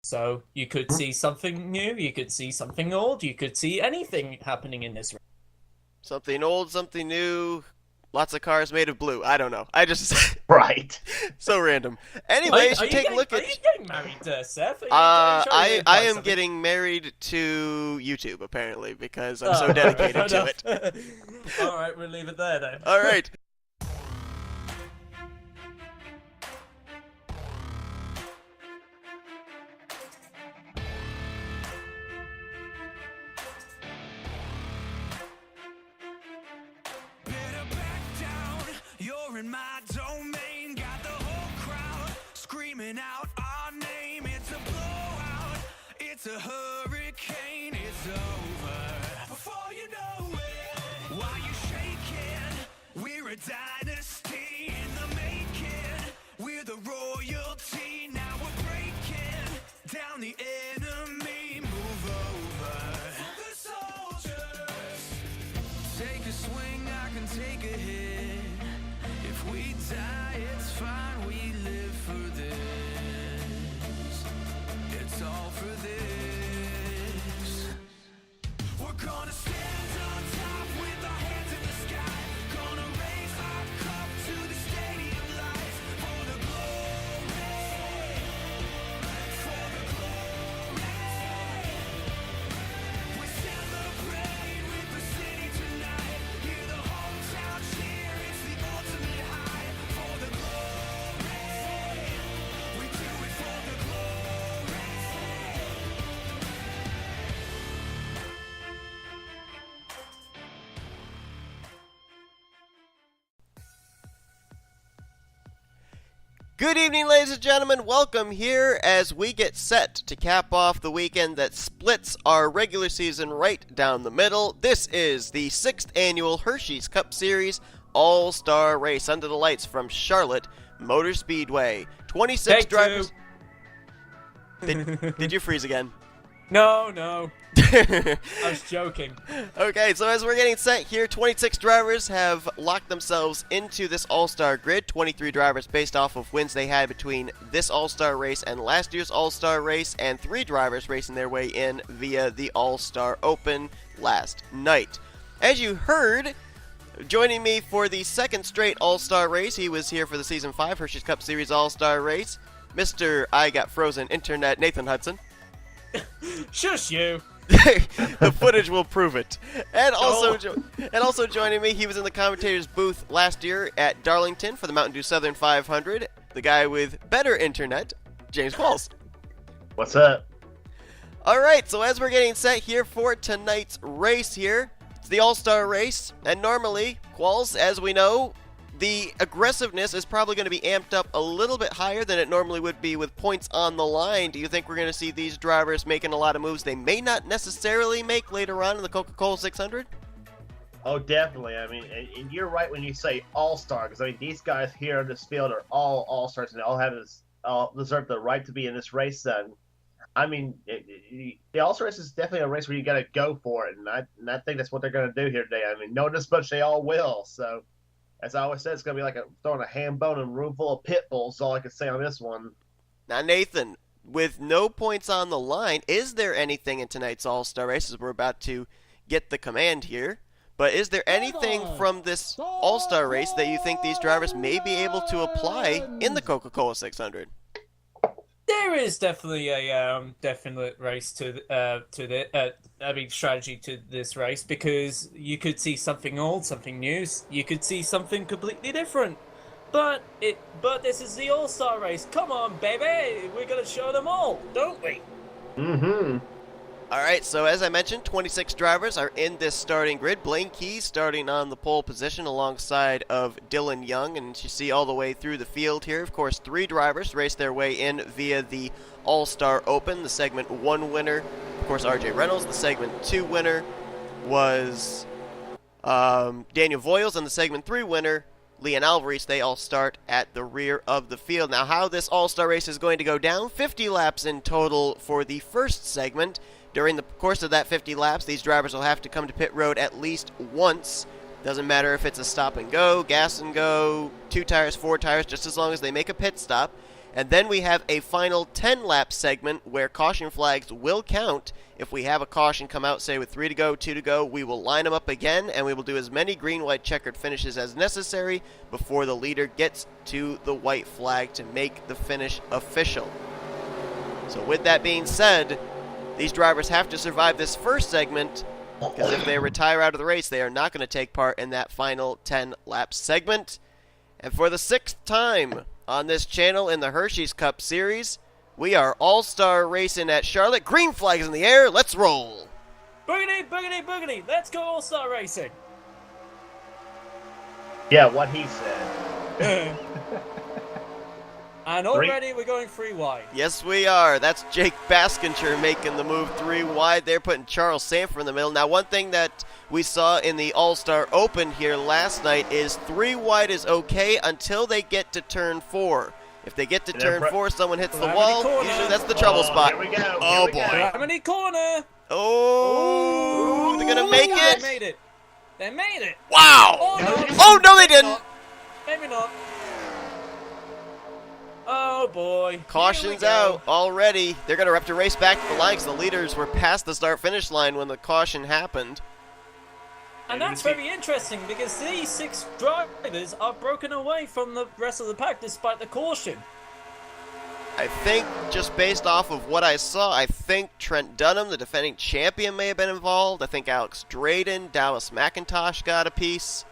So you could see something new, you could see something old, you could see anything happening in this race. Something old, something new, lots of cars made of blue. I don't know. I just Right. so random. Anyway, you should take a look Are at. you getting married, Seth? Are you trying to I imply am something? getting married to YouTube apparently because I'm so Oh, fair dedicated to enough. it. All right, we'll leave it there then. All right. Better back down, you're in my domain. Got the whole crowd screaming out our name. It's a blowout, it's a hurricane, it's over before you know it. Why you shaking? We're a dynasty in the making. We're the royalty, now we're breaking down the enemy. Move over. The soldiers. Take a swing, I can take a hit. If we die, it's fine, we live for this. It's all for this. We're gonna stand on top with our hands in the sky. Gonna raise our cup to the stadium lights. For the glory, for the glory. We celebrate with the city tonight. Hear the whole town cheer, it's the ultimate high. For the glory, we do it for the glory. Good evening, ladies and gentlemen. Welcome here as we get set to cap off the weekend that splits our regular season right down the middle. This is the 6th annual Hershey's Cup Series All-Star Race under the lights from Charlotte Motor Speedway. 26 Take drivers. two. Did you freeze again? No, I was joking. Okay, so as we're getting set here, 26 drivers have locked themselves into this All-Star grid. 23 drivers based off of wins they had between this All-Star race and last year's All-Star race, and 3 drivers racing their way in via the All-Star Open last night. As you heard, joining me for the second straight All-Star race, he was here for the Season 5 Hershey's Cup Series All-Star race, Mr. I Got Frozen Internet, Nathan Hudson. Shush you. The footage will prove it. And also, Oh. and also joining me, he was in the commentator's booth last year at Darlington for the Mountain Dew Southern 500. The guy with better internet, James Qualls. What's up? All right, so as we're getting set here for tonight's race here, it's the All-Star race, and normally, Qualls, as we know, the aggressiveness is probably going to be amped up a little bit higher than it normally would be with points on the line. Do you think we're going to see these drivers making a lot of moves they may not necessarily make later on in the Coca-Cola 600? Oh, definitely. I mean, and you're right when you say all-star, because I mean these guys here in this field are all all-stars, and they all deserve the right to be in this race. And I mean, the all-star race is definitely a race where you got to go for it, and I think that's what they're going to do here today. I mean, no this much they all will. So, as I always said, it's going to be like throwing a ham bone in a room full of pit bulls. Is all I can say on this one. Now, Nathan, with no points on the line, is there anything in tonight's All-Star race, as we're about to get the command here, but is there anything from this All-Star race that you think these drivers may be able to apply in the Coca-Cola 600? There is definitely a definite race to the I mean strategy to this race, because you could see something old, something new. You could see something completely different. But this is the All-Star race. Come on, baby, we're gonna show them all, don't we? Mm-hmm. All right, so as I mentioned, 26 drivers are in this starting grid. Blaine Keys starting on the pole position alongside of Dylan Young, and you see all the way through the field here. Of course, 3 drivers race their way in via the All-Star Open, the Segment 1 winner. Of course, RJ Reynolds. The Segment 2 winner was Daniel Voiles, and the Segment 3 winner, Leon Alvarez. They all start at the rear of the field. Now, how this All-Star race is going to go down, 50 laps in total for the first segment. During the course of that 50 laps, these drivers will have to come to pit road at least once. Doesn't matter if it's a stop and go, gas and go, 2 tires, 4 tires, just as long as they make a pit stop. And then we have a final 10-lap segment where caution flags will count. If we have a caution come out, say with 3 to go, 2 to go, we will line them up again, and we will do as many green, white, checkered finishes as necessary before the leader gets to the white flag to make the finish official. So with that being said, these drivers have to survive this first segment, because if they retire out of the race, they are not going to take part in that final 10-lap segment. And for the 6th time on this channel in the Hershey's Cup Series, we are all-star racing at Charlotte. Green flag is in the air. Let's roll. Boogity, boogity, boogity. Let's go all-star racing. Yeah, what he said. And already we're going 3 wide. Yes, we are. That's Jake Baskinger making the move 3 wide. They're putting Charles Sanford in the middle. Now, one thing that we saw in the All-Star Open here last night is 3 wide is okay until they get to turn 4. If they get to turn 4, someone hits the wall. Usually that's the trouble spot. Here we go. Oh, Here we boy. go. Gravity corner. Oh, they're going to make They it. made it. They made it. Wow. Oh, no. Oh, no, they Maybe didn't. not. Maybe not. Oh, boy. Caution's Here we go. out already. They're going to have to race back to the line because the leaders were past the start-finish line when the caution happened. And that's very interesting because these 6 drivers are broken away from the rest of the pack despite the caution. I think, just based off of what I saw, I think Trent Dunham, the defending champion, may have been involved. I think Alex Drayden, Dallas McIntosh got a piece.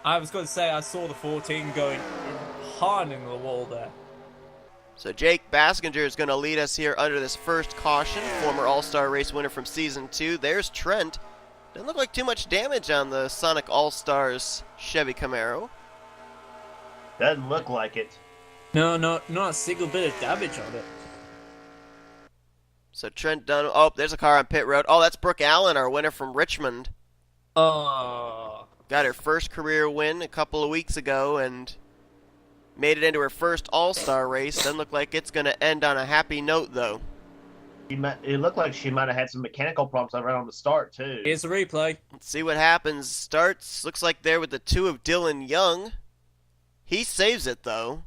I was going to say I saw the 14 going hard in the wall there. So Jake Baskinger is going to lead us here under this first caution. Former All-Star race winner from Season 2. There's Trent. Doesn't look like too much damage on the Sonic All-Stars Chevy Camaro. Doesn't look like it. No, not a single bit of damage on it. So Trent Dunham. Oh, there's a car on pit road. Oh, that's Brooke Allen, our winner from Richmond. Oh. Got her first career win a couple of weeks ago and made it into her first All-Star race. Doesn't look like it's going to end on a happy note, though. It looked like she might have had some mechanical problems around the start, too. Here's the replay. Let's see what happens. Starts, looks like there with the 2 of Dylan Young. He saves it, though.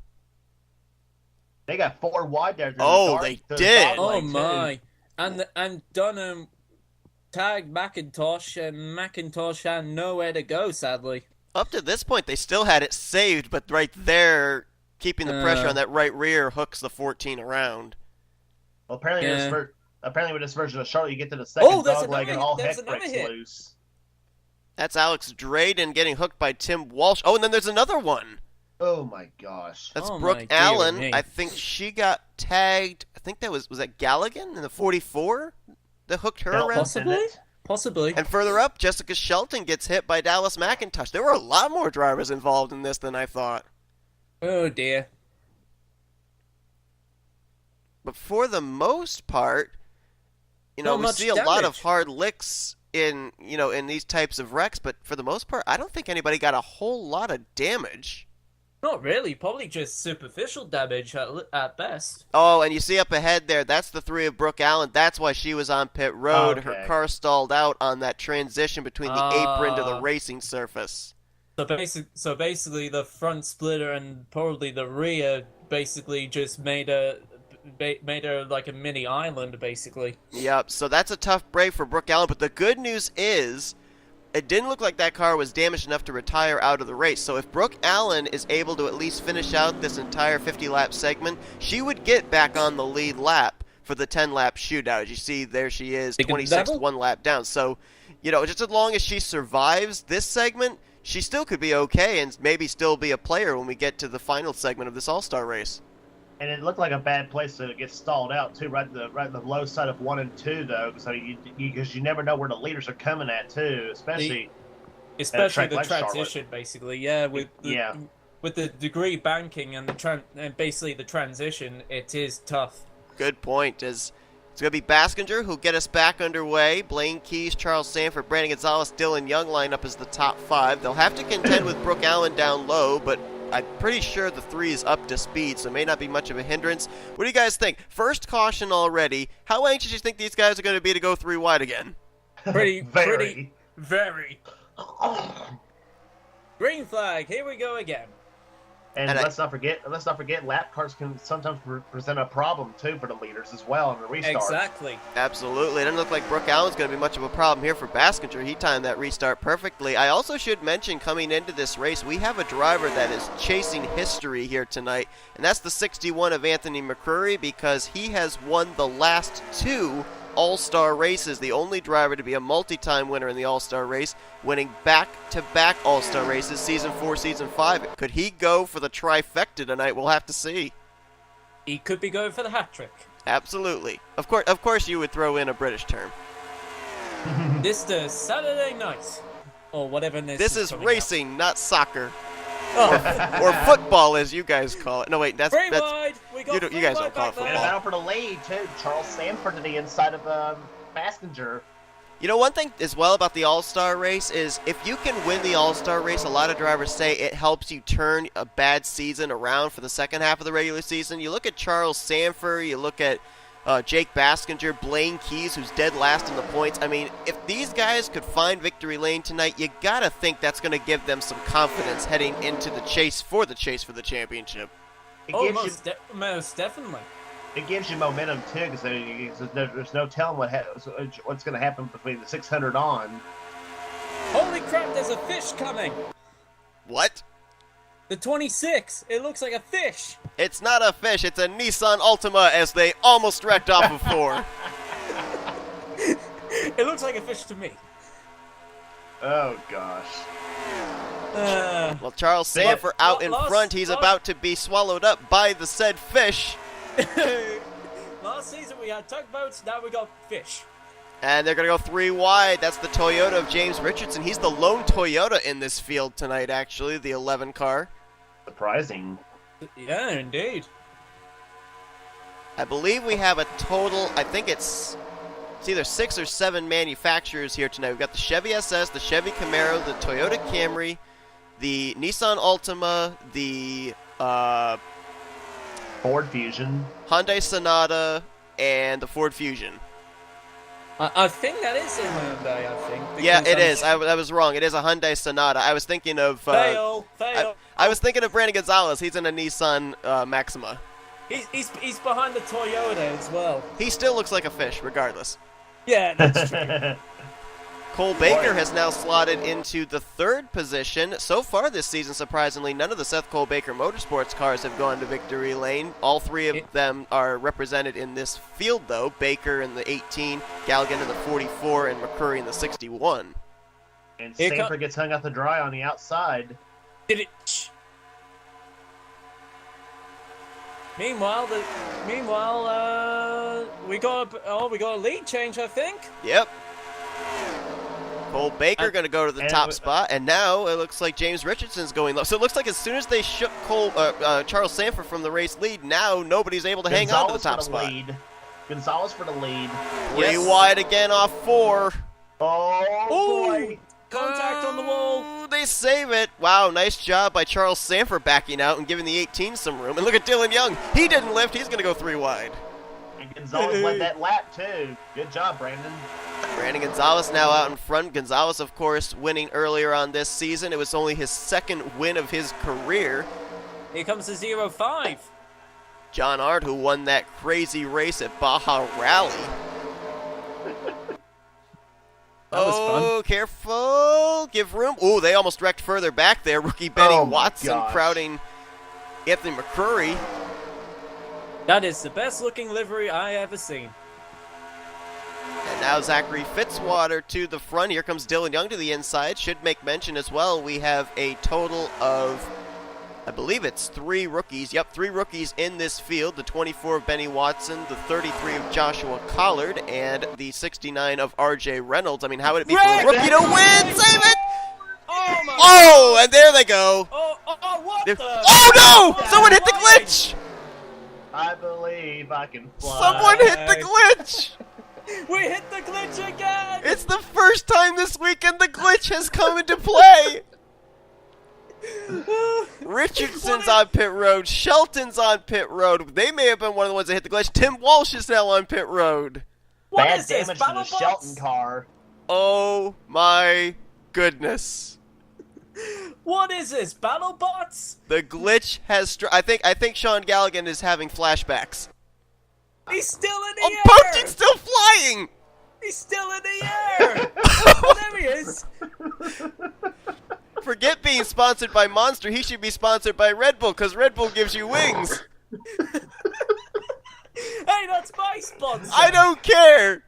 They got 4 wide there. Oh, they did. Oh my! And Dunham tagged McIntosh, and McIntosh had nowhere to go. Sadly. Up to this point, they still had it saved, but right there, keeping the pressure on that right rear hooks the 14 around. Well, apparently, Yeah. apparently with this version of Charlotte, you get to the second there's dog leg and all there's heck another breaks hit. loose. That's Alex Drayden getting hooked by Tim Walsh. Oh, and then there's another one. Oh my gosh. That's Oh my Brooke dear Allen. me. I think she got tagged. I think that was that Galligan in the 44 that hooked her Belt around. Possibly. Possibly. And further up, Jessica Shelton gets hit by Dallas McIntosh. There were a lot more drivers involved in this than I thought. Oh dear. But for the most part, Not we much see a lot of damage. hard licks in these types of wrecks, but for the most part, I don't think anybody got a whole lot of damage. Not really. Probably just superficial damage at best. Oh, and you see up ahead there, that's the 3 of Brooke Allen. That's why she was on pit road. Her Okay. car stalled out on that transition between the apron to the racing surface. So basically, the front splitter and probably the rear basically just made her like a mini island, basically. Yep, so that's a tough break for Brooke Allen, but the good news is it didn't look like that car was damaged enough to retire out of the race. So if Brooke Allen is able to at least finish out this entire 50-lap segment, she would get back on the lead lap for the 10-lap shootout. As you see, there she is, They can 26th, level? 1 lap down. So, just as long as she survives this segment, she still could be okay and maybe still be a player when we get to the final segment of this All-Star race. And it looked like a bad place to get stalled out too, right at the low side of 1 and 2 though, so because you never know where the leaders are coming at too, especially Especially track the like Charlotte. transition, basically. Yeah, with the degree banking and and basically the transition, it is tough. Good point. It's going to be Baskinger who'll get us back underway. Blaine Keys, Charles Sanford, Brandon Gonzalez, Dylan Young line up as the top 5. They'll have to contend with Brooke Allen down low, but I'm pretty sure the 3 is up to speed, so it may not be much of a hindrance. What do you guys think? First caution already. How anxious do you think these guys are going to be to go 3 wide again? Very. very. Green flag. Here we go again. And, And let's not forget, lap cars can sometimes present a problem too for the leaders as well in the restart. Exactly. Absolutely. It doesn't look like Brooke Allen's going to be much of a problem here for Baskinger. He timed that restart perfectly. I also should mention, coming into this race, we have a driver that is chasing history here tonight, and that's the 61 of Anthony McCrory, because he has won the last 2 All-Star races, the only driver to be a multi-time winner in the All-Star race, winning back-to-back All-Star races, Season 4, Season 5. Could he go for the trifecta tonight? We'll have to see. He could be going for the hat trick. Absolutely. Of course you would throw in a British term. This the Saturday night, or whatever This is coming racing, not soccer. out. Or football, as you guys call it. No, wait, that's Free wide. We got you free guys wide don't call it back there. And a football. battle for the lead too. Charles Sanford to the inside of Baskinger. You know, one thing as well about the All-Star race is if you can win the All-Star race, a lot of drivers say it helps you turn a bad season around for the second half of the regular season. You look at Charles Sanford, you look at Jake Baskinger, Blaine Keys, who's dead last in the points. I mean, if these guys could find victory lane tonight, you gotta think that's going to give them some confidence heading into the chase for the championship. It Oh, gives you most definitely. it gives you momentum too, because there's no telling what's going to happen between the 600 on. Holy crap! There's a fish coming. What? The 26. It looks like a fish. It's not a fish, it's a Nissan Altima, as they almost wrecked off of 4. It looks like a fish to me. Oh gosh. Well, Charles Sanford out in lost- front, he's lost. about to be swallowed up by the said fish. Last season we had tugboats. Now we got fish. And they're going to go 3 wide. That's the Toyota of James Richardson. He's the lone Toyota in this field tonight, actually, the 11 car. Surprising. Yeah, indeed. I believe we have a total, I think it's either 6 or 7 manufacturers here tonight. We've got the Chevy SS, the Chevy Camaro, the Toyota Camry, the Nissan Altima, the Ford Fusion. Hyundai Sonata, and the Ford Fusion. I think that is a Hyundai. I think. Yeah, because it is. I was wrong. It is a Hyundai Sonata. I was thinking of Fail. I was thinking of Brandon Gonzalez. He's in a Nissan Maxima. He's behind the Toyota as well. He still looks like a fish, regardless. Yeah, that's true. Cole Baker has now slotted into the 3rd position. So far this season, surprisingly, none of the Seth Cole Baker Motorsports cars have gone to victory lane. All 3 of them are represented in this field, though. Baker in the 18, Galligan in the 44, and McCrory in the 61. And Here Sanford gets hung out to dry on the outside. Did it? Shh. Meanwhile, we got a lead change, I think. Yep. Cole Baker going to go to the and top with- spot, and now it looks like James Richardson's going low. So it looks like as soon as they shook Charles Sanford from the race lead, now nobody's able to hang on to the top spot. Lead. Gonzalez for the lead. 3 wide again off 4. Oh boy. Contact on the wall. Ooh, they save it. Wow, nice job by Charles Sanford backing out and giving the 18 some room. And look at Dylan Young. He didn't lift. He's going to go 3 wide. And Gonzalez led that lap too. Good job, Brandon. Brandon Gonzalez now out in front. Gonzalez, of course, winning earlier on this season. It was only his 2nd win of his career. Here comes the 05. John Ard, who won that crazy race at Baja Rally. That was fun. Careful. Give room. Ooh, they almost wrecked further back there. Rookie Benny Oh my Watson gosh. crowding Anthony McCrory. That is the best looking livery I ever seen. And now Zachary Fitzwater to the front. Here comes Dylan Young to the inside. Should make mention as well, we have a total of, I believe it's 3 rookies. Yep, 3 rookies in this field. The 24 of Benny Watson, the 33 of Joshua Collard, and the 69 of RJ Reynolds. I mean, how would it be for a rookie to win? Save it! Oh my! Oh, and there they go. What the? Oh no! Someone hit the glitch! I believe I can fly. Someone hit the glitch! We hit the glitch again! It's the first time this weekend the glitch has come into play! Richardson's on pit road. Shelton's on pit road. They may have been one of the ones that hit the glitch. Tim Walsh is now on pit road. What Bad is this? damage to the BattleBots? Shelton car. Oh my goodness. What is this? Battle bots? The glitch has. I think Sean Galligan is having flashbacks. He's still in the Oh, air! Poteet's still flying! He's still in the air! Oh, there he is! Forget being sponsored by Monster. He should be sponsored by Red Bull, because Red Bull gives you wings. Hey, that's my sponsor! I don't care.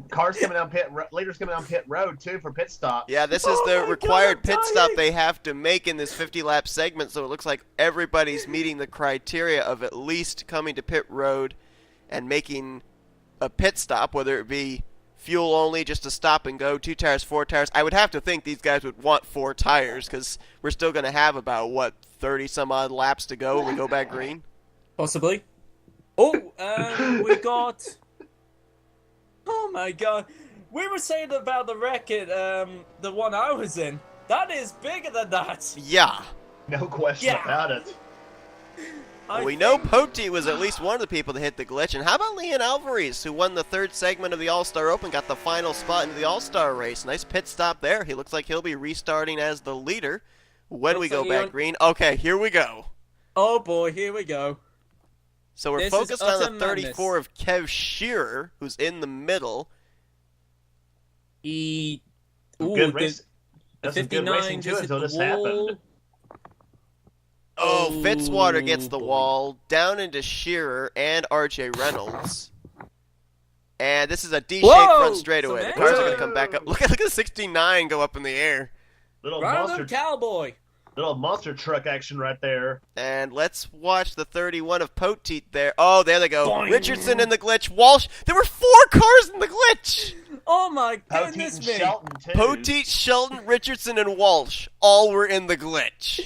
Cars coming down leaders coming down pit road too for pit stop. Yeah, this is Oh the my required God, I'm pit stop dying. they have to make in this 50-lap segment, so it looks like everybody's meeting the criteria of at least coming to pit road and making a pit stop, whether it be fuel only, just to stop and go, 2 tires, 4 tires. I would have to think these guys would want 4 tires, because we're still going to have about, 30-some-odd laps to go when we go back green? Possibly. Oh, we got... Oh my god. We were saying about the wreck at the one I was in. That is bigger than that. Yeah. No question Yeah. about it. We know Poteet was at least one of the people that hit the glitch. And how about Leon Alvarez, who won the 3rd segment of the All-Star Open, got the final spot into the All-Star race. Nice pit stop there. He looks like he'll be restarting as the leader when we Looks go like back Leon- green. Okay, here we go. Oh boy, here we go. So we're This is focused on the utter 34 of Kev Shearer, who's in the middle. Ooh, Good race. the That's some good racing 59 too just hit until the this wall. happened. Oh, Fitzwater gets the Ooh. wall, down into Shearer and RJ Reynolds. And this is a D-shaped Whoa! front straightaway. The Some cars are going to action! come back up. Look at the 69 go up in the air. Little Random cowboy. monster truck action right there. And let's watch the 31 of Poteet there. Oh, there they go. Boing. Richardson in the glitch. Walsh. There were 4 cars in the glitch. Oh my Poteet goodness and me. Shelton too. Poteet, Shelton, Richardson, and Walsh all were in the glitch.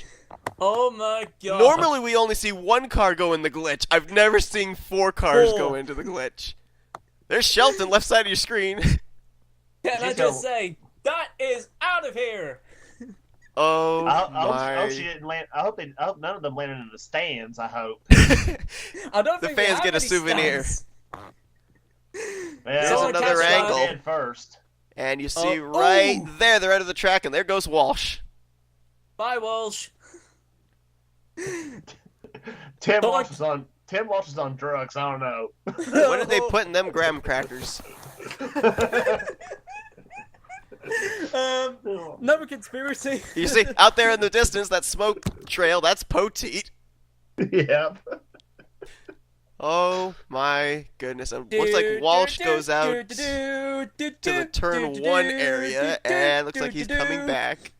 Oh my god. Normally we only see 1 car go in the glitch. I've never seen 4 cars go 4. into the glitch. There's Shelton, left side of your screen. Can I She's just a- say, that is out of here. Oh I hope she my. didn't land. I hope none of them landed in the stands. I hope. I don't The think we fans have get a any souvenir. stands. Yeah, There's someone another catch angle. Ryan first. And you see Oh, right ooh. there, they're out of the track, and there goes Walsh. Bye, Walsh. Tim But Walsh like- is on. Tim Walsh is on drugs. I don't know. What did they put in them graham crackers? Another conspiracy. You see, out there in the distance, that smoke trail, that's Poteet. Yep. Oh my goodness. And looks like Walsh goes out to the turn 1 area, and looks like he's coming back.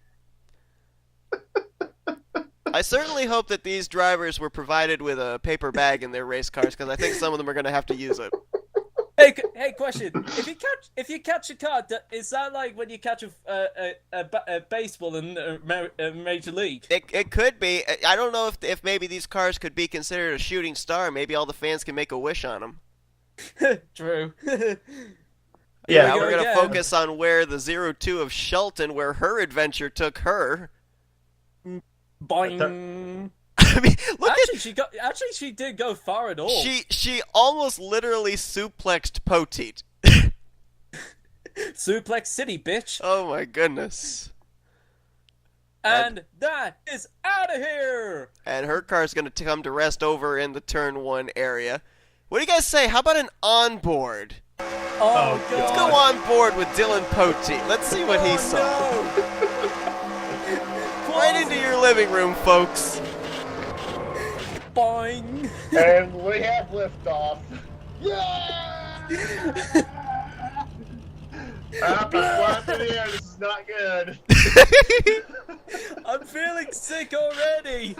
I certainly hope that these drivers were provided with a paper bag in their race cars, because I think some of them are going to have to use it. Hey, question. If you catch a car, is that like when you catch a baseball in a major league? It could be. I don't know if maybe these cars could be considered a shooting star. Maybe all the fans can make a wish on them. True. Yeah, Now we we're go going to again. focus on where the 02 of Shelton, where her adventure took her. Boing. I mean, look Actually, she did go far at all. she almost literally suplexed Poteet. Suplex City, bitch. Oh my goodness. And that is out of here. And her car's going to come to rest over in the turn 1 area. What do you guys say? How about an onboard? Oh, God. Let's go on board with Dylan Poteet. Let's see what he saw. Right into your living room, folks. Boing. And we have liftoff. Yeah! Up and fly through the air. This is not good. I'm feeling sick already.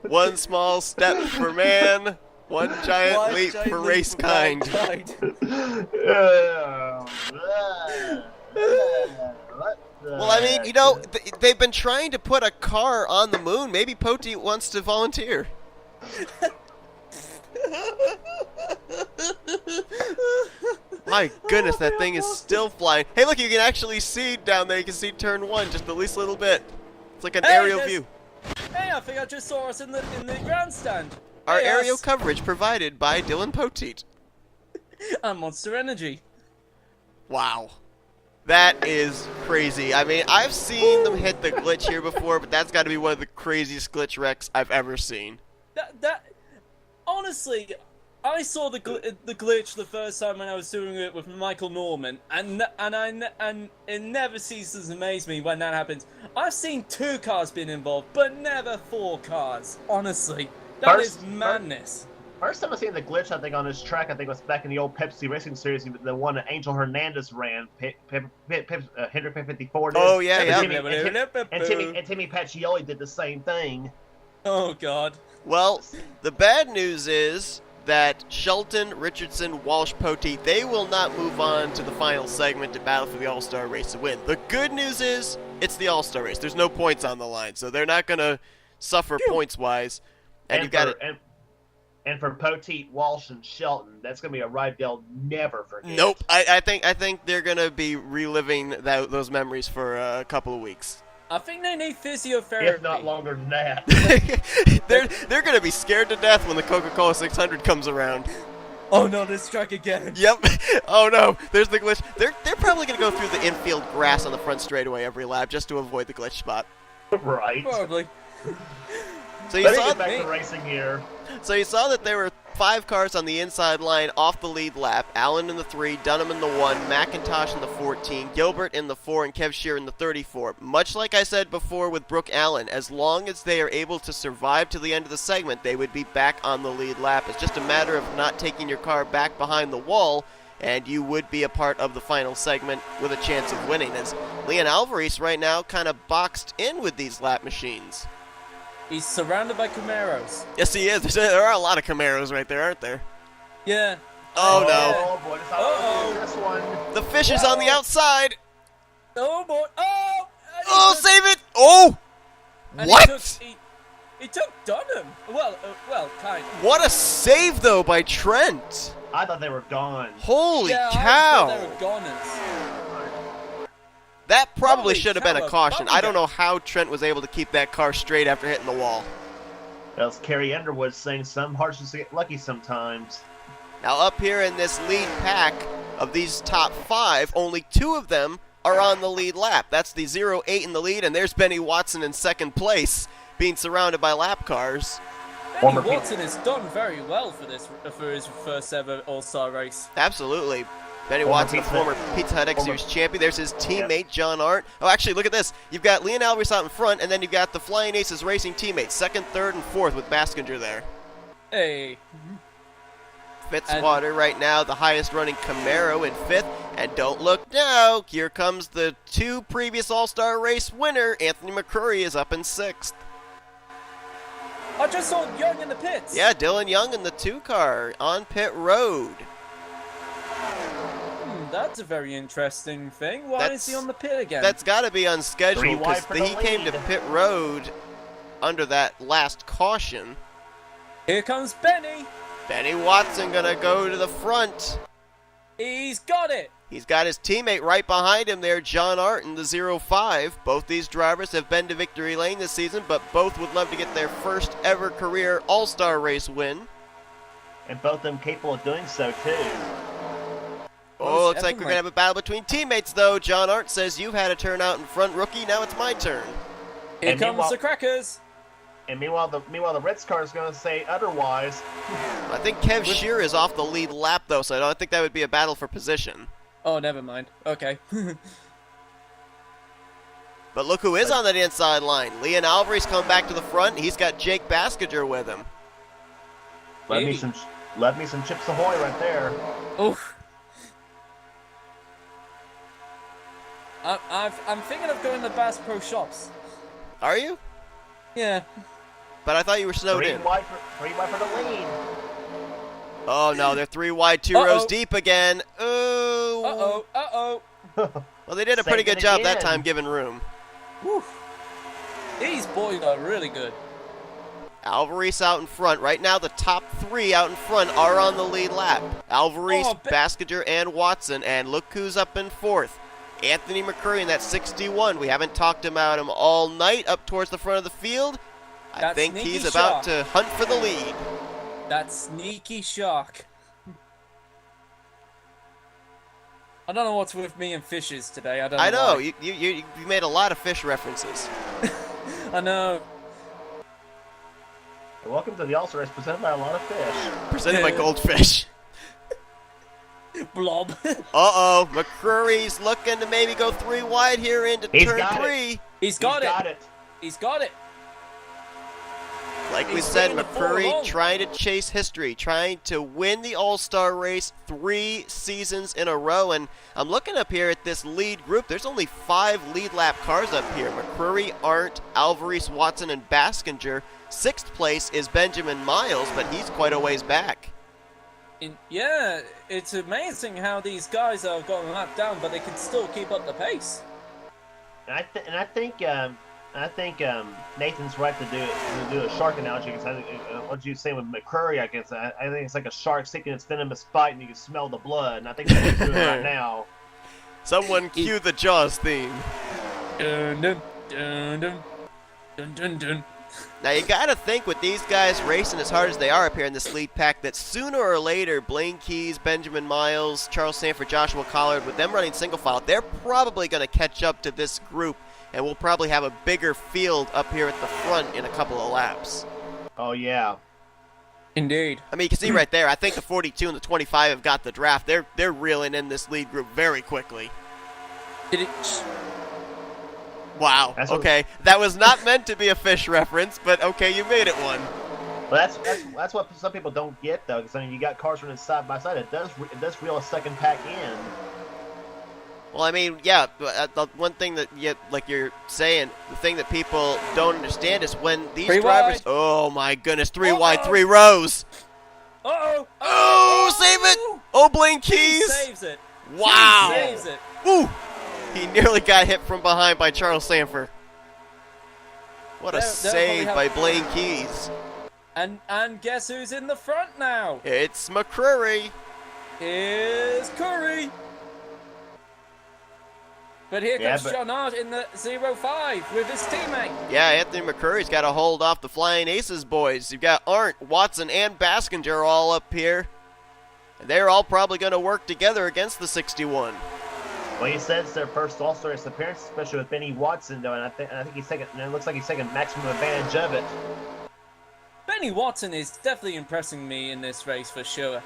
One small step for man, one giant One leap giant for leap race for kind. mankind. Well, I mean, you know, they've been trying to put a car on the moon. Maybe Poteet wants to volunteer. My goodness, that thing is still flying. Hey, look, you can actually see down there. You can see turn 1 just the least little bit. It's like an Hey, aerial there's- view. Hey, I think I just saw us in the grandstand. Our Hey, aerial us. coverage provided by Dylan Poteet. And Monster Energy. Wow. That is crazy. I mean, I've seen them hit the glitch here before, but that's got to be one of the craziest glitch wrecks I've ever seen. That honestly, I saw the glitch the first time when I was doing it with Michael Norman, and it never ceases to amaze me when that happens. I've seen 2 cars being involved, but never 4 cars. Honestly, that is madness. First time I seen the glitch, I think, on this track, I think was back in the old Pepsi Racing Series, the one that Angel Hernandez ran, Hendrick 54 did. Oh, yeah, yeah. And Timmy Pacioli did the same thing. Oh, God. Well, the bad news is that Shelton, Richardson, Walsh, Poteet, they will not move on to the final segment to battle for the All-Star race to win. The good news is it's the All-Star race. There's no points on the line, so they're not going to suffer points-wise. And you've got it. And for Poteet, Walsh, and Shelton, that's going to be a ride they'll never forget. Nope. I think they're going to be reliving those memories for a couple of weeks. I think they need physiotherapy. If not longer than that. they're going to be scared to death when the Coca-Cola 600 comes around. Oh no, this track again. Yep. Oh no, there's the glitch. They're probably going to go through the infield grass on the front straightaway every lap just to avoid the glitch spot. Right. Probably. So you Let's saw get back to racing here. So you saw that there were 5 cars on the inside line off the lead lap. Allen in the 3, Dunham in the 1, McIntosh in the 14, Gilbert in the 4, and Kev Shear in the 34. Much like I said before with Brooke Allen, as long as they are able to survive to the end of the segment, they would be back on the lead lap. It's just a matter of not taking your car back behind the wall, and you would be a part of the final segment with a chance of winning. As Leon Alvarez right now kind of boxed in with these lap machines. He's surrounded by Camaros. Yes, he is. There are a lot of Camaros right there, aren't there? Yeah. Oh, no. Oh, boy. This one. The fish is on the outside. Oh, boy. Oh! Oh, save it. Oh! And What? He took Dunham. Well, kind of. What a save, though, by Trent. I thought they were gone. Holy I cow. thought they were goners. That probably Holy should have been a cow, caution. probably I don't know how Trent was able to keep that car straight after hitting the wall. That was Carrie Underwood saying some hearts just get lucky sometimes. Now, up here in this lead pack of these top 5, only 2 of them are on the lead lap. That's the 0-8 in the lead, and there's Benny Watson in second place, being surrounded by lap cars. Benny Watson has done very well for his first ever All-Star race. Absolutely. Benny Watson, the former Pizza Hut X Series champion. There's his teammate, John Arndt. Oh, actually, look at this. You've got Leon Alvarez out in front, and then you've got the Flying Aces Racing teammates, 2nd, 3rd, and 4th with Baskinger there. Hey. Fitzwater right now, the highest running Camaro in 5th. And don't look now, here comes the 2 previous All-Star race winner. Anthony McCurry is up in 6th. I just saw Young in the pits. Yeah, Dylan Young in the 2 car on pit road. That's a very interesting thing. Why is he on the pit again? That's got to be unscheduled because he came to pit road under that last caution. Here comes Benny. Benny Watson going to go to the front. He's got it. He's got his teammate right behind him there, John Arndt in the 0-5. Both these drivers have been to victory lane this season, but both would love to get their first ever career All-Star race win. And both of them capable of doing so, too. Oh, looks like we're going to have a battle between teammates, though. John Arndt says, you've had a turn out in front, rookie. Now it's my turn. Here comes the Crackers. And meanwhile, the Reds car is going to say otherwise. I think Kev Shear is off the lead lap, though, so I don't think that would be a battle for position. Oh, never mind. Okay. But look who is on that inside line. Leon Alvarez come back to the front. He's got Jake Baskinger with him. Let me some Chips Ahoy right there. Oof. I'm thinking of going to Bass Pro Shops. Are you? Yeah. But I thought you were snowed in. Three wide for the lead. Oh no, they're 3 wide, 2 rows deep again. Ooh. Uh-oh. Well, they did a pretty good job that time giving room. Whew. These boys are really good. Alvarez out in front. Right now, the top 3 out in front are on the lead lap. Alvarez, Baskinger, and Watson. And look who's up in 4th. Anthony McCurry in that 61. We haven't talked about him all night up towards the front of the field. I think he's about to hunt for the lead. That sneaky shark. I don't know what's with me and fishes today. I don't. I know, why. you made a lot of fish references. I know. Welcome to the All-Star Race presented by a lot of fish. Presented by Goldfish. Blob. Uh-oh, McCrory's looking to maybe go 3 wide here into He's turn got 3. He's got it. it. He's got it. Like we He's said, bringing the ball McCrory along. trying to chase history, trying to win the All-Star race 3 seasons in a row. And I'm looking up here at this lead group. There's only 5 lead lap cars up here. McCrory, Arndt, Alvarez, Watson, and Baskinger. 6th place is Benjamin Miles, but he's quite a ways back. Yeah, it's amazing how these guys are going lap down, but they can still keep up the pace. And I think Nathan's right to do a shark analogy. Because what you say with McCrory, I guess I think it's like a shark seeking its venomous bite, and you can smell the blood. And I think that's what he's doing right now. Someone cue the Jaws theme. Dun dun dun dun dun dun dun. Now you gotta think with these guys racing as hard as they are up here in this lead pack that sooner or later Blaine Keys, Benjamin Miles, Charles Sanford, Joshua Collard, with them running single file, they're probably gonna catch up to this group and we'll probably have a bigger field up here at the front in a couple of laps. Oh yeah. Indeed. I mean, you can see right there, I think the 42 and the 25 have got the draft. They're reeling in this lead group very quickly. Did it? Wow, That's what- okay. That was not meant to be a fish reference, but okay, you made it one. Well, that's what some people don't get though. Because I mean, you got cars running side by side. It does reel a second pack in. Well, I mean, yeah, the one thing that, like you're saying, the thing that people don't understand is when these 3 drivers... wide. Oh, my goodness, 3 Uh-oh. wide, 3 rows. Uh-oh. Oh, save it. Oh, Blaine He Keys. saves it. Wow. He saves it. Ooh. He nearly got hit from behind by Charles Sanford. What a They'll save probably by Blaine Keys. And guess who's in the front now? It's McCrory. Here's Curry. But here Yeah, comes but- John Hart in the 05 with his teammate. Yeah, Anthony McCurry's got to hold off the Flying Aces boys. You've got Arndt, Watson, and Baskinger all up here. And they're all probably going to work together against the 61. Well, he said it's their first All-Star Race appearance, especially with Benny Watson though, and I think he's taking. And it looks like he's taking maximum advantage of it. Benny Watson is definitely impressing me in this race for sure.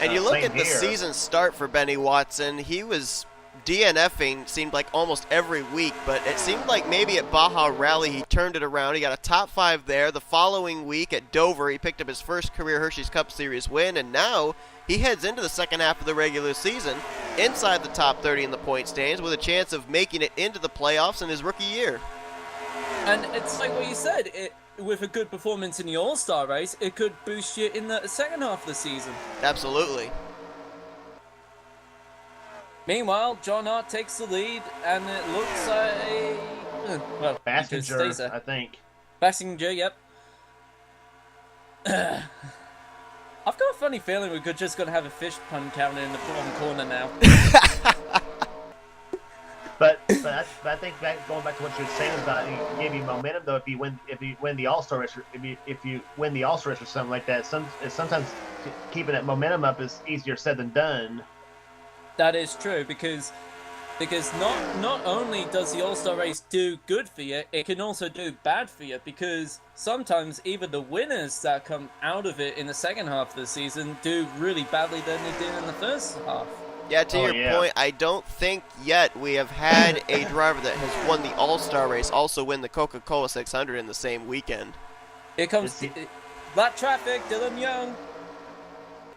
And you look Same at the here. season start for Benny Watson, he was DNFing, seemed like almost every week, but it seemed like maybe at Baja Rally he turned it around. He got a top 5 there. The following week at Dover, he picked up his first career Hershey's Cup Series win, and now he heads into the second half of the regular season inside the top 30 in the point standings with a chance of making it into the playoffs in his rookie year. And it's like what you said, with a good performance in the All-Star race, it could boost you in the second half of the season. Absolutely. Meanwhile, John Hart takes the lead, and it looks like... Well, he just stays Baskinger, there. I think. Bassinger, yep. I've got a funny feeling we're just going to have a fish pun counter in the bottom corner now. But I think going back to what you were saying about it gave you momentum though. If you win the All-Star Race, if you win the All-Star Race or something like that, sometimes keeping that momentum up is easier said than done. That is true, because not only does the All-Star race do good for you, it can also do bad for you, because sometimes even the winners that come out of it in the second half of the season do really badly than they did in the first half. Yeah, to Oh, your yeah. point, I don't think yet we have had a driver that has won the All-Star race also win the Coca-Cola 600 in the same weekend. Here comes black traffic, Dylan Young.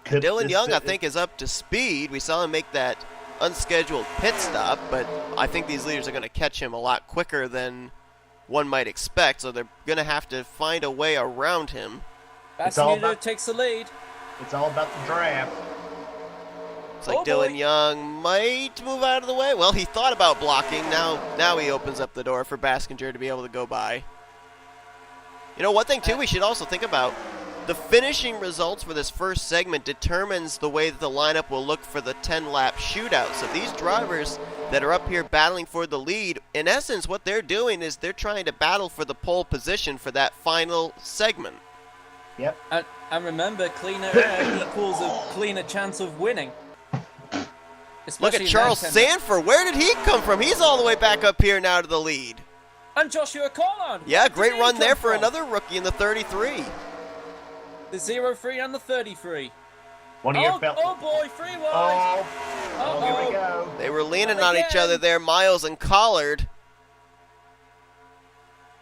Dylan Young, I think, is up to speed. We saw him make that unscheduled pit stop, but I think these leaders are going to catch him a lot quicker than one might expect, so they're going to have to find a way around him. It's all Bassinger about- takes the lead. It's all about the draft. It's like Oh, Dylan boy. Young might move out of the way. Well, he thought about blocking. Now he opens up the door for Baskinger to be able to go by. You know, one thing, too, we should also think about. The finishing results for this first segment determines the way that the lineup will look for the 10-lap shootout. So these drivers that are up here battling for the lead, in essence, what they're doing is they're trying to battle for the pole position for that final segment. Yep. And remember, cleaner air equals a cleaner chance of winning. Look Especially at in Charles that 10 Sanford. Where did he come from? He's all the way back up here now to the lead. And Joshua Collard. Yeah, Where did great he run come there for from? another rookie in the 33. The 0-3 and the 33. One of your Oh boy, 3 wide. Oh, here we go. They were leaning on each Again. other there, Miles and Collard.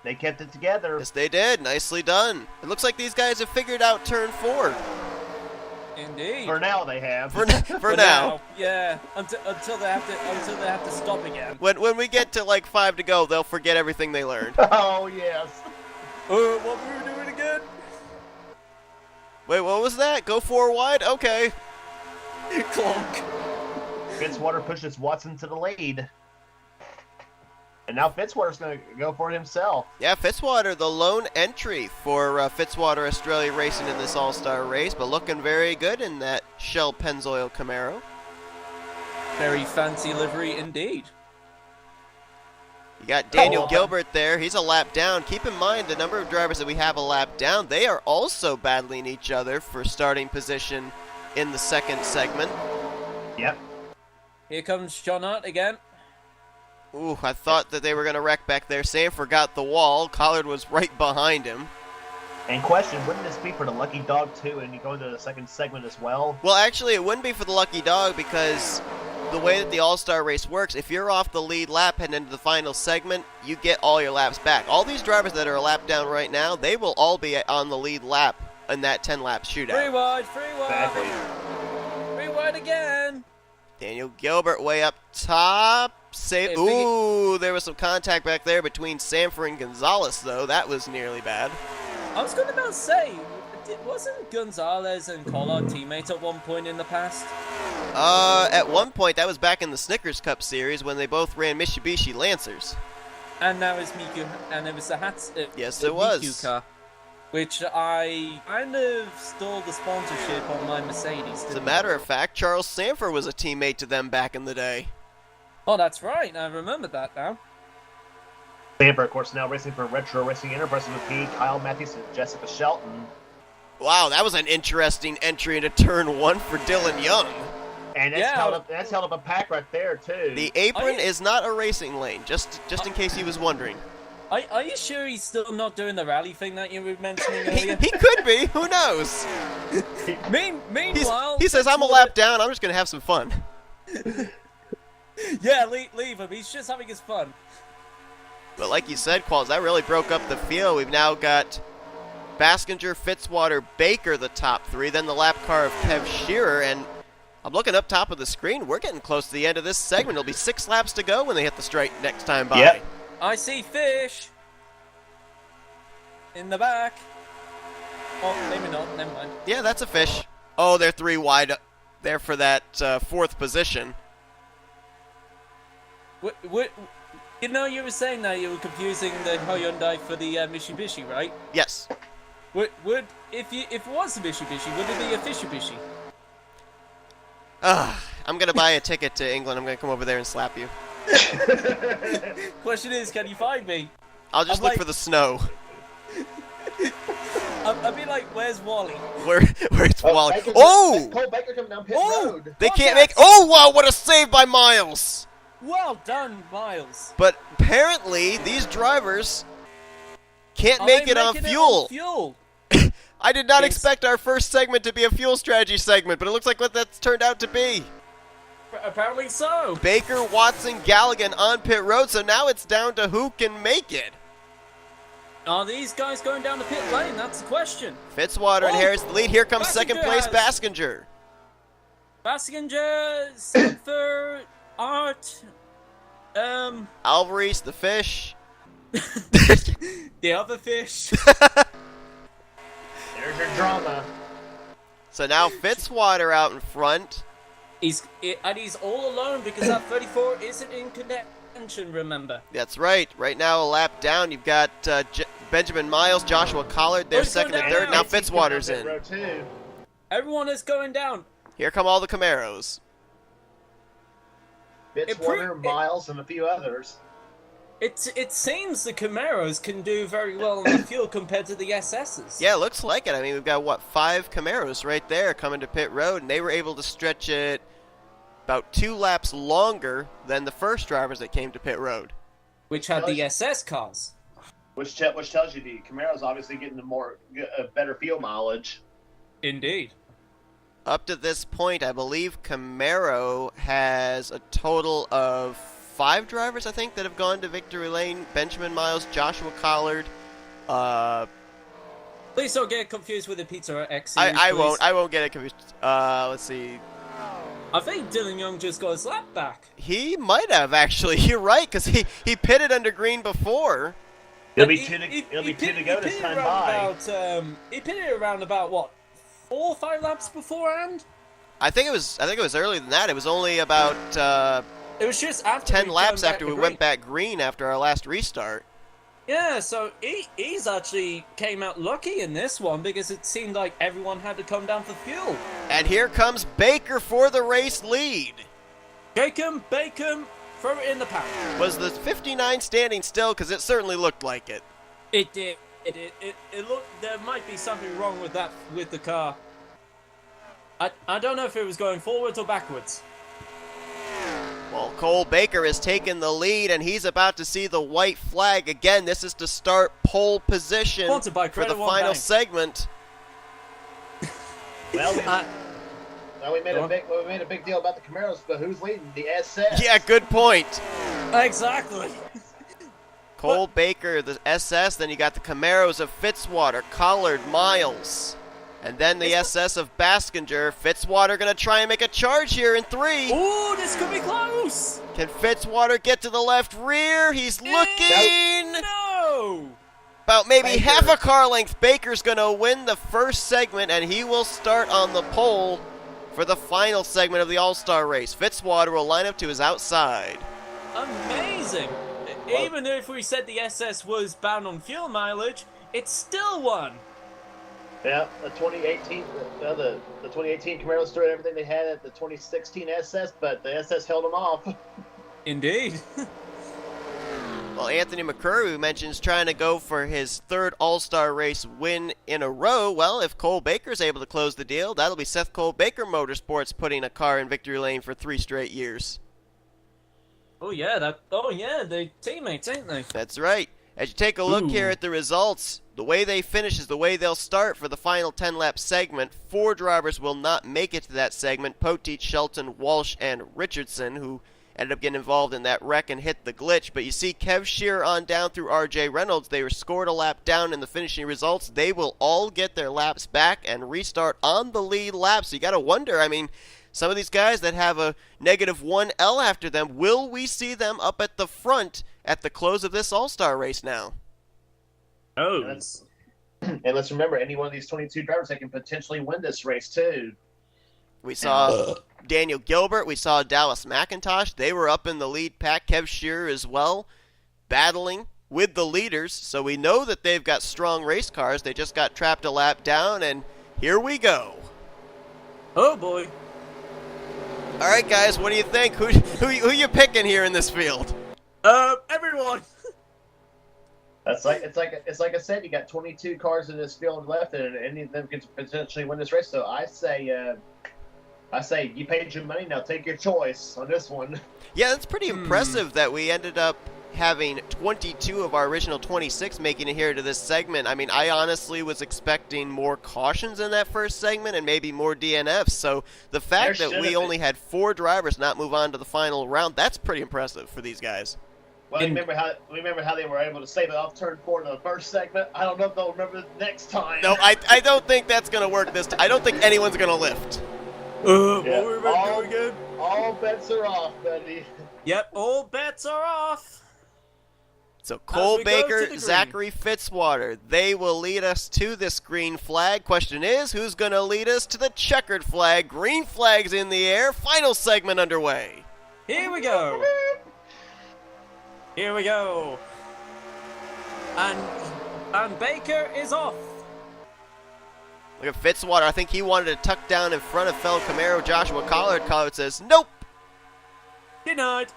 They kept it together. Yes, they did. Nicely done. It looks like these guys have figured out turn 4. Indeed. For now, they have. For now. Yeah. Until they have to stop again. When we get to like 5 to go, they'll forget everything they learned. Oh, yes. What were we doing again? Wait, what was that? Go 4 wide? Okay. Clonk. Fitzwater pushes Watson to the lead. And now Fitzwater's going to go for it himself. Yeah, Fitzwater, the lone entry for Fitzwater Australia Racing in this All-Star race, but looking very good in that Shell Pennzoil Camaro. Very fancy livery indeed. You got Daniel Oh. Gilbert there. He's a lap down. Keep in mind the number of drivers that we have a lap down. They are also battling each other for starting position in the second segment. Yep. Here comes John Hart again. Ooh, I thought that they were going to wreck back there. Sanford got the wall. Collard was right behind him. And question, wouldn't this be for the Lucky Dog too, and you go into the second segment as well? Well, actually, it wouldn't be for the Lucky Dog because the way that the All-Star race works, if you're off the lead lap heading into the final segment, you get all your laps back. All these drivers that are a lap down right now, they will all be on the lead lap in that 10-lap shootout. 3 wide. Exactly. 3 wide again. Daniel Gilbert way up top. Ooh, there was some contact back there between Sanford and Gonzalez, though. That was nearly bad. I was going to say, wasn't Gonzalez and Collard teammates at one point in the past? At one point, that was back in the Snickers Cup series when they both ran Mitsubishi Lancers. And now it's Miku, and it was the Hats. Yes, the it was. Miku car, which I kind of stole the sponsorship on my Mercedes. As a matter of fact, Charles Sanford was a teammate to them back in the day. Oh, that's right. I remember that now. Sanford, of course, now racing for Retro Racing Enterprises with P, Kyle Matthews, and Jessica Shelton. Wow, that was an interesting entry into turn 1 for Dylan Young. And that's held up a pack right there, too. The apron is not a racing lane, just in case he was wondering. Are you sure he's still not doing the rally thing that you were mentioning He earlier? could be, who knows? Meanwhile, He says, I'm a lap down, I'm just going to have some fun. Yeah, leave him. He's just having his fun. But like you said, Qualls, that really broke up the field. We've now got Baskinger, Fitzwater, Baker, the top 3, then the lap car of Kev Shearer, and I'm looking up top of the screen. We're getting close to the end of this segment. It'll be 6 laps to go when they hit the straight next time by. Yep. I see fish in the back. Oh, maybe not. Never mind. Yeah, that's a fish. Oh, they're 3 wide there for that 4th position. What, you know, you were saying that you were confusing the Hyundai for the Mitsubishi, right? Yes. If it was a Mitsubishi, would it be a Fishibishi? I'm going to buy a ticket to England. I'm going to come over there and slap you. Question is, can you find me? I'll just I'm look like- for the snow. I'd be like, where's Wally? Where's Wally? Baker's- Oh! Cole Baker coming down pit Oh! road. They Watch can't out. make... Oh, wow, what a save by Miles! Well done, Miles. But apparently, these drivers can't Are make they it on making fuel. Fuel. I did not It's- expect our first segment to be a fuel strategy segment, but it looks like what that's turned out to be. Apparently so. Baker, Watson, Galligan on pit road, so now it's down to who can make it. Are these guys going down the pit lane? That's the question. Fitzwater inherits the lead. Here comes second place Baskinger Baskinger. Baskinger, Sanford, Art, Alvarez, the fish. the other fish. There's your drama. So now Fitzwater out in front. He's all alone because that 34 isn't in contention. Remember. That's right. Right now, a lap down. You've got Benjamin Miles, Joshua Collard there, Who's going second and down third. now? Now Fitzwater's Pit in. road too. Everyone is going down. Here come all the Camaros. Fitzwater, Miles, and a few others. It seems the Camaros can do very well in the fuel compared to the SSs. Yeah, looks like it. I mean, we've got, 5 Camaros right there coming to pit road, and they were able to stretch it about 2 laps longer than the first drivers that came to pit road. Which had the SS cars. Which tells you the Camaro's obviously getting better fuel mileage. Indeed. Up to this point, I believe Camaro has a total of 5 drivers, I think, that have gone to victory lane. Benjamin Miles, Joshua Collard. Please don't get confused with the Pizza X. I won't get it confused. Let's see. I think Dylan Young just got his lap back. He might have, actually. You're right, because he pitted under green before. It'll be two to go this time by. He pitted around about, what, 4 or 5 laps beforehand? I think it was earlier than that. It was only about It was just after 10 we laps turned back after to we green. went back green after our last restart. Yeah, so he's actually came out lucky in this one because it seemed like everyone had to come down for fuel. And here comes Baker for the race lead. Bacon, throw it in the pan. Was the 59 standing still? Because it certainly looked like it. It did. It looked. There might be something wrong with the car. I don't know if it was going forwards or backwards. Well, Cole Baker has taken the lead, and he's about to see the white flag again. This is to start pole position Sponsored by for the Credit One final Bank. segment. Well, we made a big deal about the Camaros, but who's leading? The SS. Yeah, good point. Exactly. Cole Baker, the SS, then you got the Camaros of Fitzwater, Collard, Miles, and then the SS of Baskinger. Fitzwater going to try and make a charge here in 3. Ooh, this could be close. Can Fitzwater get to the left rear? He's looking. No. About maybe Baker. half a car length. Baker's going to win the first segment, and he will start on the pole for the final segment of the All-Star race. Fitzwater will line up to his outside. Amazing. Even if we said the SS was bound on fuel mileage, it still won. Yeah, the 2018 Camaros threw everything they had at the 2016 SS, but the SS held them off. Indeed. Well, Anthony McCurry mentions trying to go for his 3rd All-Star race win in a row. Well, if Cole Baker's able to close the deal, that'll be Seth Cole Baker Motorsports putting a car in victory lane for 3 straight years. Oh yeah, they're teammates, ain't they? That's right. As you take a look here at the results, the way they finish is the way they'll start for the final 10-lap segment. 4 drivers will not make it to that segment. Poteet, Shelton, Walsh, and Richardson, who ended up getting involved in that wreck and hit the glitch. But you see Kev Shearer on down through RJ Reynolds. They were scored a lap down in the finishing results. They will all get their laps back and restart on the lead lap. So you got to wonder, I mean, some of these guys that have a -1L after them, will we see them up at the front at the close of this All-Star race now? Oh. And let's remember, any one of these 22 drivers that can potentially win this race too. We saw Daniel Gilbert. We saw Dallas McIntosh. They were up in the lead pack. Kev Shearer as well, battling with the leaders. So we know that they've got strong race cars. They just got trapped a lap down, and here we go. Oh boy. All right, guys, what do you think? Who you picking here in this field? Everyone. It's like I said, you got 22 cars in this field left, and any of them could potentially win this race. So I say you paid your money, now take your choice on this one. Yeah, that's pretty impressive that we ended up having 22 of our original 26 making it here to this segment. I mean, I honestly was expecting more cautions in that first segment and maybe more DNFs. So the fact that we only had 4 drivers not move on to the final round, that's pretty impressive for these guys. Well, remember how they were able to save it off turn 4 in the first segment? I don't know if they'll remember the next time. No, I don't think that's going to work this time. I don't think anyone's going to lift. What were we doing again? All bets are off, buddy. Yep, all bets are off. So Cole we go to the Baker, green. Zachary Fitzwater, they will lead us to this green flag. Question is, who's going to lead us to the checkered flag? Green flag's in the air. Final segment underway. Here we go. Here we go. And Baker is off. Look at Fitzwater. I think he wanted to tuck down in front of fellow Camaro Joshua Collard. Collard says, nope. Denied.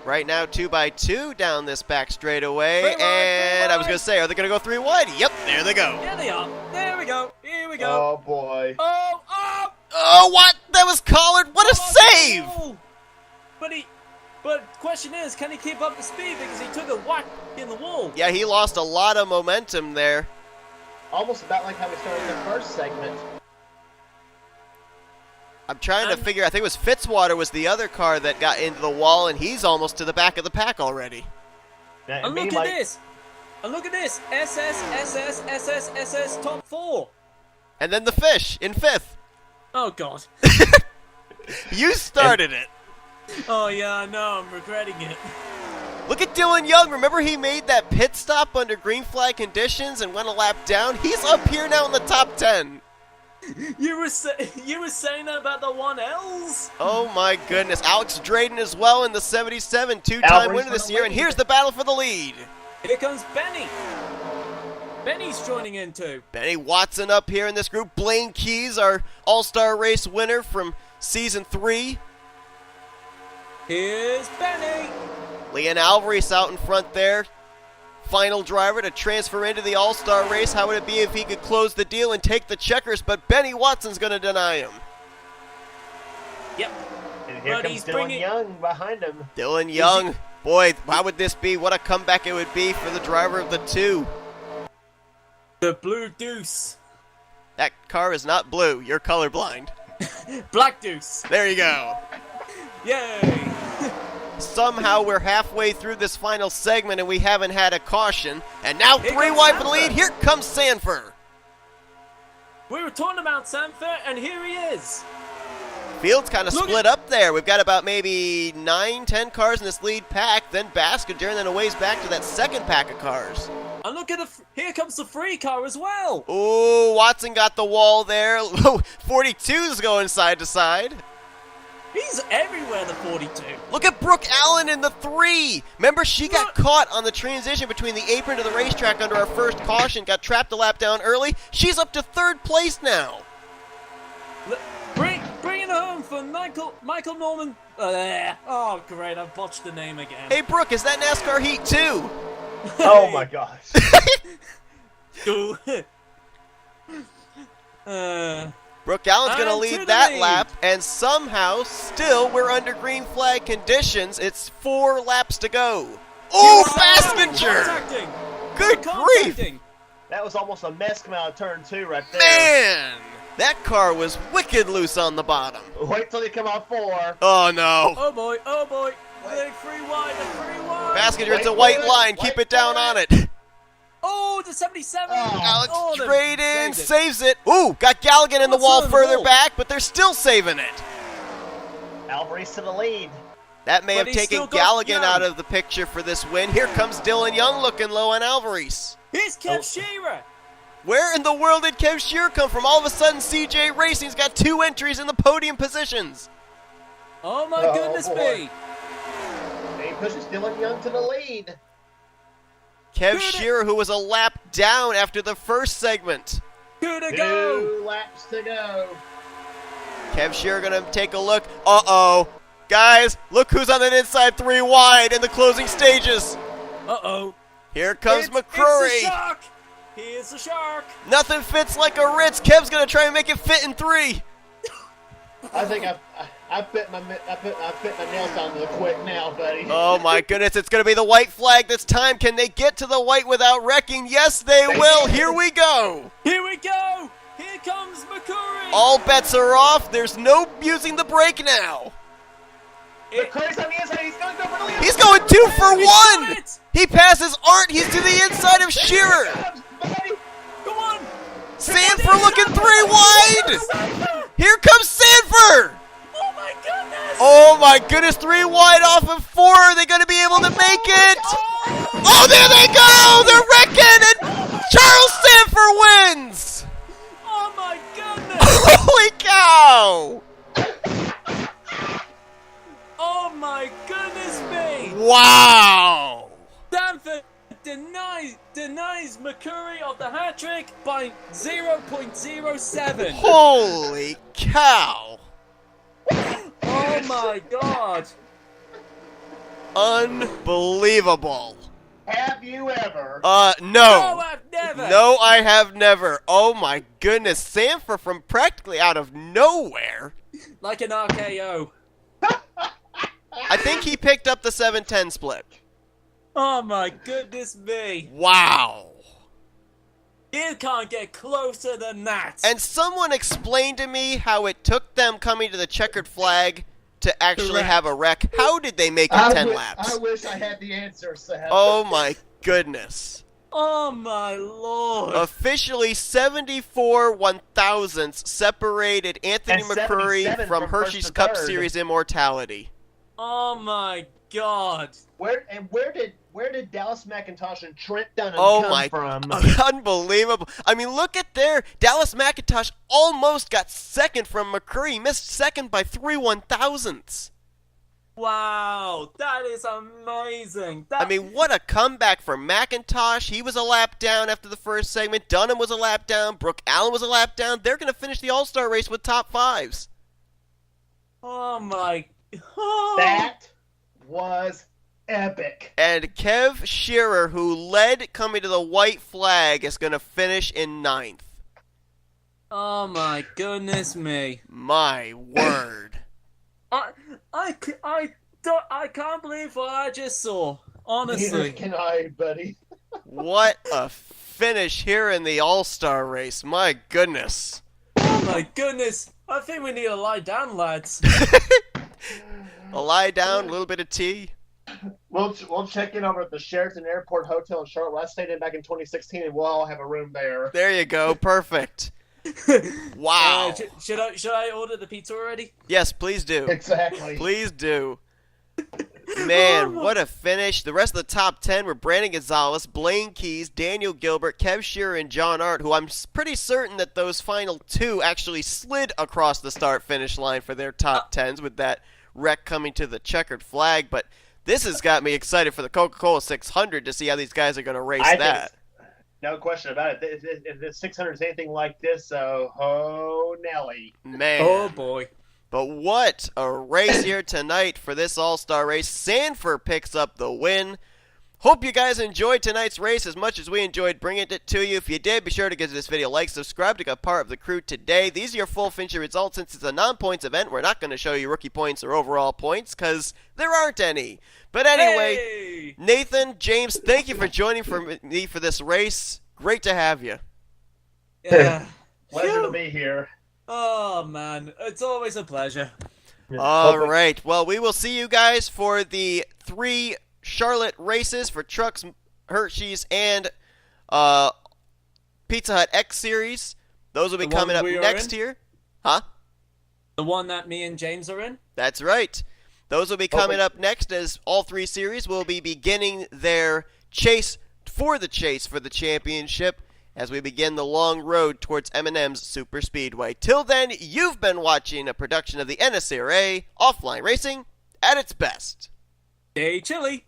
Right now, 2x2 down this back straightaway. Three wide, And three I was going to say, are they going to go 3 wide? Yep, there they go. There they are. There we go. Here we go. Oh boy. Oh, Oh, what? That was collared. What a Come on, save! goal! But question is, can he keep up the speed because he took a whack in the wall? Yeah, he lost a lot of momentum there. Almost about like how we started the first segment. I'm trying to figure, I think it was Fitzwater was the other car that got into the wall, and he's almost to the back of the pack already. Now, And look at this. And look at this. SS, top 4. And then the fish in 5th. Oh, God. You started it. Oh, yeah, I know. I'm regretting it. Look at Dylan Young. Remember he made that pit stop under green flag conditions and went a lap down? He's up here now in the top 10. You were saying that about the 1Ls? Oh my goodness. Alex Drayden as well in the 77, two-time Alvarez winner for this the year. And lead. here's the battle for the lead. Here comes Benny. Benny's joining in too. Benny Watson up here in this group. Blaine Keys, our All-Star Race winner from Season 3. Here's Benny. Leon Alvarez out in front there. Final driver to transfer into the All-Star race. How would it be if he could close the deal and take the checkers? But Benny Watson's going to deny him. Yep. And here But comes he's Dylan bringing- Young behind him. Dylan Young. Boy, how would this be? What a comeback it would be for the driver of the 2. The Blue Deuce. That car is not blue. You're colorblind. Black Deuce. There you go. Yay. Somehow we're halfway through this final segment and we haven't had a caution. And now Here 3 comes wide for the Sanford. lead. Here comes Sanford. We were talking about Sanford, and here he is. Field's kind of Look split up there. We've got about maybe 9, 10 cars in this lead pack, then Baskinger, and then a ways back to that second pack of cars. And look at here comes the free car as well. Ooh, Watson got the wall there. 42's going side to side. He's everywhere, the 42. Look at Brooke Allen in the 3. Remember, she got caught on the transition between the apron to the racetrack under our first caution, got trapped a lap down early. She's up to 3rd place now. Bring it home for Michael Norman. Oh, great, I botched the name again. Hey, Brooke, is that NASCAR Heat 2? Oh my gosh. Cool. Brooke Allen's going to And to lead the that lead. lap, and somehow, still, we're under green flag conditions. It's 4 laps to go. Ooh, Baskinger! Contacting. Good grief! Contacting. That was almost a mess coming out of turn 2 right there. Man! That car was wicked loose on the bottom. Wait till they come out 4. Oh, no. Oh boy, oh boy. They're free wide. Baskinger, it's a Wait white for it, line. Keep wait it down for on it. it. Oh, the 77. Alex Oh, they Drayden saved it. saves it. Ooh, got Galligan in the What's wall on the further wall? back, but they're still saving it. Alvarez to the lead. That may But have he's taken still got Galligan Young. out of the picture for this win. Here comes Dylan Young looking low on Alvarez. Here's Kev Shearer. Where in the world did Kev Shear come from? All of a sudden, CJ Racing's got 2 entries in the podium positions. Oh my Oh, goodness boy. me. And he pushes Dylan Young to the lead. Kev Good. Shearer, who was a lap down after the first segment. Good to go. 2 laps to go. Kev Shearer gonna take a look. Uh-oh. Guys, look who's on the inside 3 wide in the closing stages. Uh-oh. Here comes It's the McCrory. shark. Here's the shark. Nothing fits like a Ritz. Kev's gonna try and make it fit in 3. I think I bit my nails down to the quick now, buddy. Oh my goodness, it's gonna be the white flag this time. Can they get to the white without wrecking? Yes, they will. Here we go. Here we go. Here comes McCurry. All bets are off. There's no using the brake now. McCurry's on the inside. He's going to go for the lead. He's going 2 for He's 1. got it. He passes Arndt. He's to the inside of Shearer. Come on. Sanford looking 3 wide. Here comes Sanford. Oh my goodness. Oh my goodness, 3 wide off of 4. Are they going to be able to make it? Oh, there they go. They're wrecking, and Charles Sanford wins. Oh my goodness. Holy cow. Oh my goodness me. Wow. Sanford denies McCurry of the hat trick by 0.07. Holy cow. Oh my god. Unbelievable. Have you ever? No, No. I've never. No, I have never. Oh my goodness, Sanford from practically out of nowhere. Like an RKO. I think he picked up the 7-10 split. Oh my goodness me. Wow. You can't get closer than that. And someone explained to me how it took them coming to the checkered flag to actually Correct. have a wreck. How did they make it 10 laps? I wish I had the answer, Seth. Oh my goodness. Oh my lord. Officially 74 1,000ths separated Anthony And McCurry 77 from from Hershey's first to Cup third. Series immortality. Oh my god. Where did Dallas McIntosh and Trent Dunham Oh come my, from? unbelievable. I mean, look at there. Dallas McIntosh almost got second from McCurry. He missed second by 3 1,000ths. Wow. That is amazing. I mean, what a comeback for McIntosh. He was a lap down after the first segment. Dunham was a lap down. Brooke Allen was a lap down. They're going to finish the All-Star race with top fives. Oh my. Oh. That was epic. And Kev Shearer, who led coming to the white flag, is going to finish in 9th. Oh my goodness me. My word. I can't believe what I just saw. Neither Honestly. can I, buddy. What a finish here in the All-Star race. My goodness. Oh my goodness. I think we need to lie down, lads. A lie down, a little bit of tea. We'll check in over at the Sheraton Airport Hotel in Charlotte. I stayed in back in 2016, and we'll all have a room there. There you go. Perfect. Wow. Should I order the pizza already? Yes, please do. Exactly. Please do. Man, what a finish. The rest of the top 10 were Brandon Gonzalez, Blaine Keys, Daniel Gilbert, Kev Shearer, and John Art, who I'm pretty certain that those final two actually slid across the start-finish line for their top 10s with that wreck coming to the checkered flag. But this has got me excited for the Coca-Cola 600 to see how these guys are going to race I that. think, no question about it. If the 600 is anything like this, oh, Nelly. Man. Oh boy. But what a race here tonight for this All-Star race. Sanford picks up the win. Hope you guys enjoyed tonight's race as much as we enjoyed bringing it to you. If you did, be sure to give this video a like, subscribe to get part of the crew today. These are your full finisher results. Since it's a non-points event, we're not going to show you rookie points or overall points because there aren't any. But anyway, Hey! Nathan, James, thank you for joining me for this race. Great to have you. Yeah. Pleasure to be here. Oh man, it's always a pleasure. All right. Well, we will see you guys for the 3 Charlotte races for Trucks, Hershey's, and Pizza Hut X Series. Those will be The coming ones up we are next in? here. Huh? The one that me and James are in? That's right. Those will be coming up next as all 3 series will be beginning their chase for the championship as we begin the long road towards M&M's Super Speedway. Till then, you've been watching a production of the NSRA Offline Racing at its best. Stay chilly.